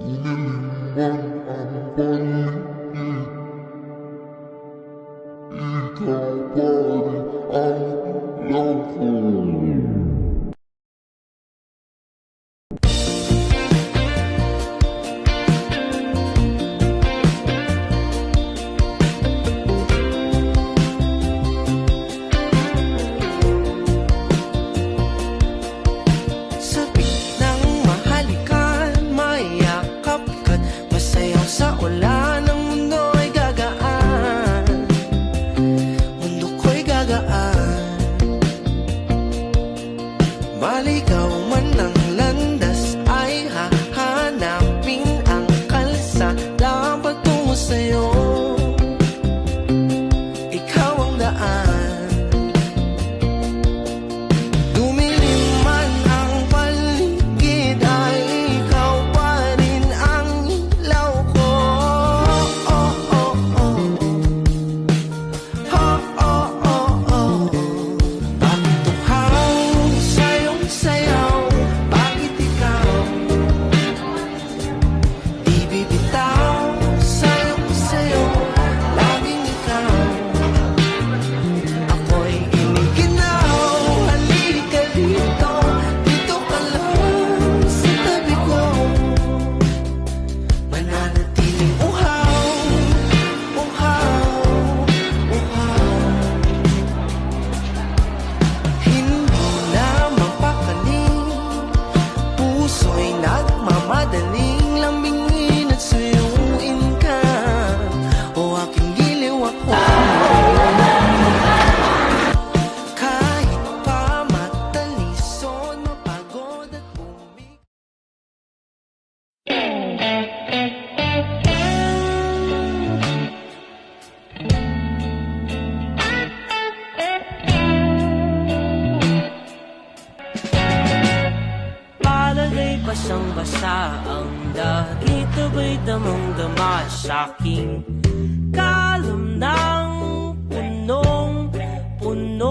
Umilimban ang paligid, ikaw pa rin ang ilaw ko. Maligaw man ang landas ay hahanapin ang kalsada patungo sa'yo. Ikaw ang daan. Dumilim man ang paligid ay ikaw pa rin ang ilaw ko. Oh, oh, oh, oh. Oh, oh, oh, oh. Sayaw, bakit ikaw di bibitaw? Sayaw, laging ikaw. Ako'y iniginaw, halika dito, dito ka lang sa tabi ko. Mananatiling uhaw, uhaw, uhaw. Hindi na puso'y nagmamadaling lambingin at suyuin ka. O aking giliw ako, kahit pa matalison, mapagod at bumig. Palagay basang-basa ang dagit, aba'y damang-dama sa'king kalam ng punong-puno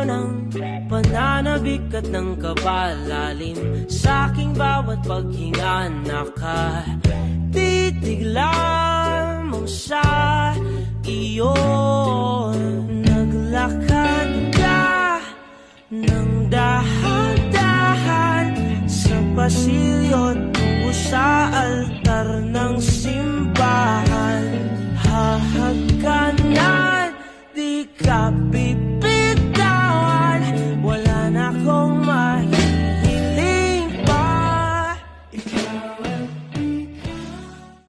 ng pananabik at ng kabalalim. Sa'king bawat paghinga nakatitig lamang sa iyo. Naglakad ka ng dahan-dahan sa pasilyo tungo sa altar ng simbahan. Hahagkanan, di ka